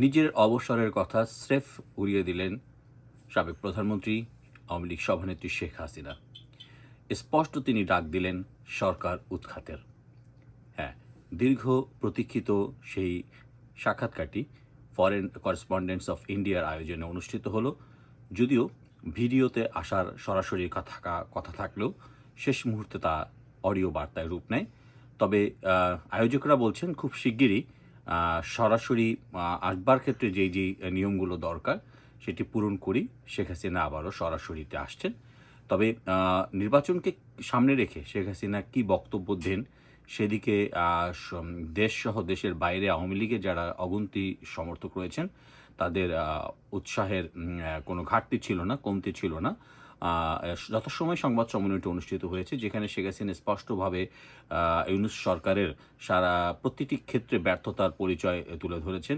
নিজের অবসরের কথা স্রেফ উড়িয়ে দিলেন সাবেক প্রধানমন্ত্রী আওয়ামী লীগ সভানেত্রী শেখ হাসিনা। স্পষ্ট তিনি ডাক দিলেন সরকার উৎখাতের। হ্যাঁ, দীর্ঘ প্রতীক্ষিত সেই সাক্ষাৎকারটি ফরেন করেসপন্ডেন্টস অফ ইন্ডিয়ার আয়োজনে অনুষ্ঠিত হলো। যদিও ভিডিওতে আসার সরাসরি কথা থাকলেও শেষ মুহূর্তে তা অডিও বার্তায় রূপ নেয়। তবে আয়োজকরা বলছেন খুব শিগগিরই সরাসরি আসবার ক্ষেত্রে যেই নিয়মগুলো দরকার সেটি পূরণ করি শেখ হাসিনা আবারও সরাসরিতে আসছেন। তবে নির্বাচনকে সামনে রেখে শেখ হাসিনা কী বক্তব্য দেন সেদিকে দেশসহ দেশের বাইরে আওয়ামী লীগের যারা অগুন্তি সমর্থক রয়েছেন তাদের উৎসাহের কোনো ঘাটতি ছিল না, কমতি ছিল না। যথাসময়ে সংবাদ সম্মেলনটি অনুষ্ঠিত হয়েছে, যেখানে শেখ হাসিনা স্পষ্টভাবে ইউনূস সরকারের প্রতিটি ক্ষেত্রে ব্যর্থতার পরিচয় তুলে ধরেছেন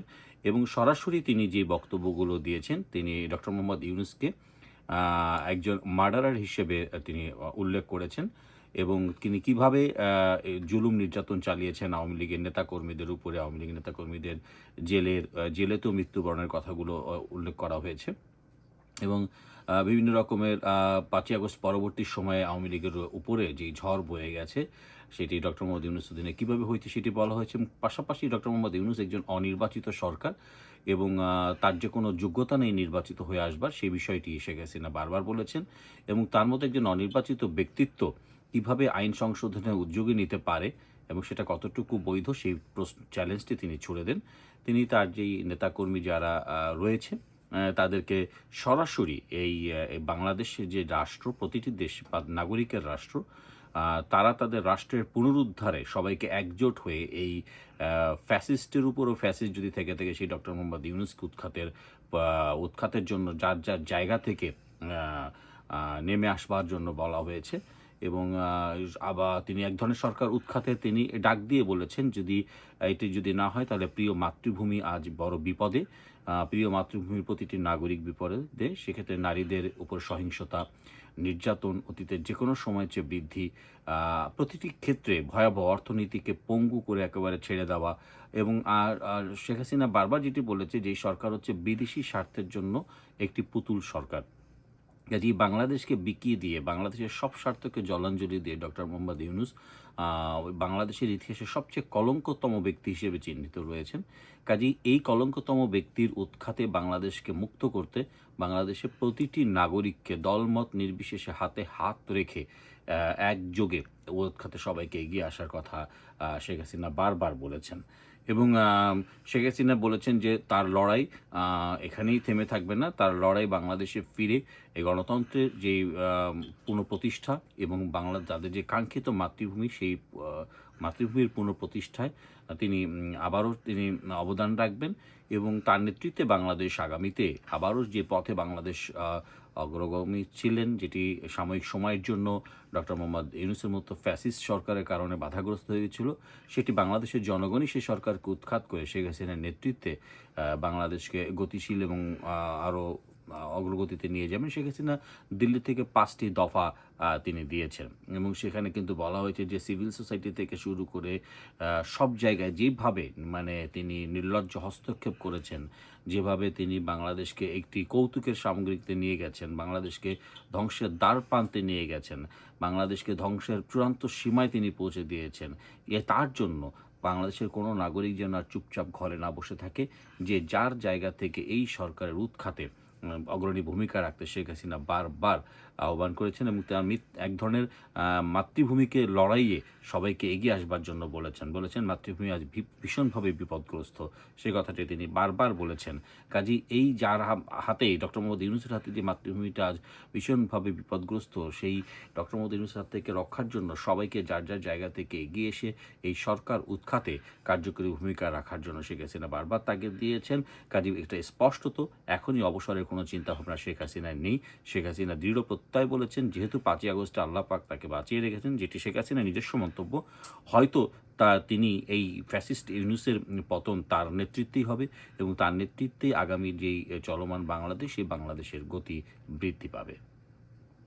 এবং সরাসরি তিনি যে বক্তব্যগুলো দিয়েছেন, তিনি ডক্টর মোহাম্মদ ইউনূসকে একজন মার্ডারার হিসেবে তিনি উল্লেখ করেছেন এবং তিনি কীভাবে জুলুম নির্যাতন চালিয়েছেন আওয়ামী লীগের নেতাকর্মীদের উপরে, আওয়ামী লীগের নেতাকর্মীদের জেলেতেও মৃত্যুবরণের কথাগুলো উল্লেখ করা হয়েছে এবং বিভিন্ন রকমের ৫ই আগস্ট পরবর্তী সময়ে আওয়ামী লীগের উপরে যেই ঝড় বয়ে গেছে সেটি ডক্টর মোহাম্মদ ইউনূস অধীনে কীভাবে হয়েছে সেটি বলা হয়েছে এবং পাশাপাশি ডক্টর মোহাম্মদ ইউনূস একজন অনির্বাচিত সরকার এবং তার যে কোনো যোগ্যতা নেই নির্বাচিত হয়ে আসবার, সেই বিষয়টি শেখ হাসিনা বারবার বলেছেন এবং তার মতো একজন অনির্বাচিত ব্যক্তিত্ব কীভাবে আইন সংশোধনের উদ্যোগে নিতে পারে এবং সেটা কতটুকু বৈধ সেই চ্যালেঞ্জটি তিনি ছুড়ে দেন। তিনি তার যেই নেতাকর্মী যারা রয়েছে তাদেরকে সরাসরি এই বাংলাদেশের যে রাষ্ট্র, প্রতিটি দেশ বা নাগরিকের রাষ্ট্র, তারা তাদের রাষ্ট্রের পুনরুদ্ধারে সবাইকে একজোট হয়ে এই ফ্যাসিস্টের উপরও ফ্যাসিস্ট যদি থেকে থাকে সেই ডক্টর মোহাম্মদ ইউনূসকে উৎখাতের জন্য যার জায়গা থেকে নেমে আসবার জন্য বলা হয়েছে এবং আবার তিনি এক ধরনের সরকার উৎখাতে তিনি ডাক দিয়ে বলেছেন এটি যদি না হয় তাহলে প্রিয় মাতৃভূমি আজ বড় বিপদে, প্রিয় মাতৃভূমির প্রতিটি নাগরিক বিপদে। সেক্ষেত্রে নারীদের উপর সহিংসতা, নির্যাতন অতীতের যে কোনো সময়ের চেয়ে বৃদ্ধি, প্রতিটি ক্ষেত্রে ভয়াবহ অর্থনীতিকে পঙ্গু করে একেবারে ছেড়ে দেওয়া এবং শেখ হাসিনা বারবার যেটি বলেছে যে এই সরকার হচ্ছে বিদেশি স্বার্থের জন্য একটি পুতুল সরকার। কাজেই বাংলাদেশকে বিকিয়ে দিয়ে, বাংলাদেশের সব স্বার্থকে জলাঞ্জলি দিয়ে ডক্টর মোহাম্মদ ইউনূস বাংলাদেশের ইতিহাসে সবচেয়ে কলঙ্কতম ব্যক্তি হিসেবে চিহ্নিত রয়েছেন। কাজেই এই কলঙ্কতম ব্যক্তির উৎখাতে বাংলাদেশকে মুক্ত করতে বাংলাদেশের প্রতিটি নাগরিককে দলমত নির্বিশেষে হাতে হাত রেখে একযোগে উৎখাতে সবাইকে এগিয়ে আসার কথা শেখ হাসিনা বারবার বলেছেন এবং শেখ হাসিনা বলেছেন যে তার লড়াই এখানেই থেমে থাকবে না, তার লড়াই বাংলাদেশে ফিরে এই গণতন্ত্রের যেই পুনঃপ্রতিষ্ঠা এবং তাদের যে কাঙ্ক্ষিত মাতৃভূমি সেই মাতৃভূমির পুনঃপ্রতিষ্ঠায় তিনি আবারও অবদান রাখবেন এবং তার নেতৃত্বে বাংলাদেশ আগামীতে আবারও যে পথে বাংলাদেশ অগ্রগামী ছিলেন, যেটি সাময়িক সময়ের জন্য ডক্টর মোহাম্মদ ইউনূসের মতো ফ্যাসিস্ট সরকারের কারণে বাধাগ্রস্ত হয়েছিল, সেটি বাংলাদেশের জনগণই সেই সরকারকে উৎখাত করে শেখ হাসিনার নেতৃত্বে বাংলাদেশকে গতিশীল এবং আরও অগ্রগতিতে নিয়ে যাবেন। শেখ হাসিনা দিল্লি থেকে 5টি দফা তিনি দিয়েছেন এবং সেখানে কিন্তু বলা হয়েছে যে সিভিল সোসাইটি থেকে শুরু করে সব জায়গায় যেভাবে তিনি নির্লজ্জ হস্তক্ষেপ করেছেন, যেভাবে তিনি বাংলাদেশকে একটি কৌতুকের সামগ্রীতে নিয়ে গেছেন, বাংলাদেশকে ধ্বংসের দ্বার প্রান্তে নিয়ে গেছেন, বাংলাদেশকে ধ্বংসের চূড়ান্ত সীমায় তিনি পৌঁছে দিয়েছেন। তার জন্য বাংলাদেশের কোনো নাগরিক যেন আর চুপচাপ ঘরে না বসে থাকে, যে যার জায়গা থেকে এই সরকারের উৎখাতে অগ্রণী ভূমিকা রাখতে শেখ হাসিনা বারবার আহ্বান করেছেন এবং এক ধরনের মাতৃভূমিকে লড়াইয়ে সবাইকে এগিয়ে আসবার জন্য বলেছেন মাতৃভূমি আজ ভীষণভাবে বিপদগ্রস্ত, সে কথাটি তিনি বারবার বলেছেন। কাজেই এই যার হাতে ডক্টর মোহাম্মদ ইউনূসের হাতে যে মাতৃভূমিটা আজ ভীষণভাবে বিপদগ্রস্ত, সেই ডক্টর মোহাম্মদ ইউনূসের হাত থেকে রক্ষার জন্য সবাইকে যার জায়গা থেকে এগিয়ে এসে এই সরকার উৎখাতে কার্যকরী ভূমিকা রাখার জন্য শেখ হাসিনা বারবার তাগিদ দিয়েছেন। কাজেই এটা স্পষ্টত এখনই অবসরের কোনো চিন্তাভাবনা শেখ হাসিনার নেই। শেখ হাসিনা দৃঢ় প্রত্যয় বলেছেন, যেহেতু 5ই আগস্টে আল্লাহ পাক তাকে বাঁচিয়ে রেখেছেন, যেটি শেখ হাসিনার নিজস্ব মন্তব্য, হয়তো তিনি এই ফ্যাসিস্ট ইউনূসের পতন তার নেতৃত্বেই হবে এবং তার নেতৃত্বেই আগামী যেই চলমান বাংলাদেশ, সেই বাংলাদেশের গতি বৃদ্ধি পাবে।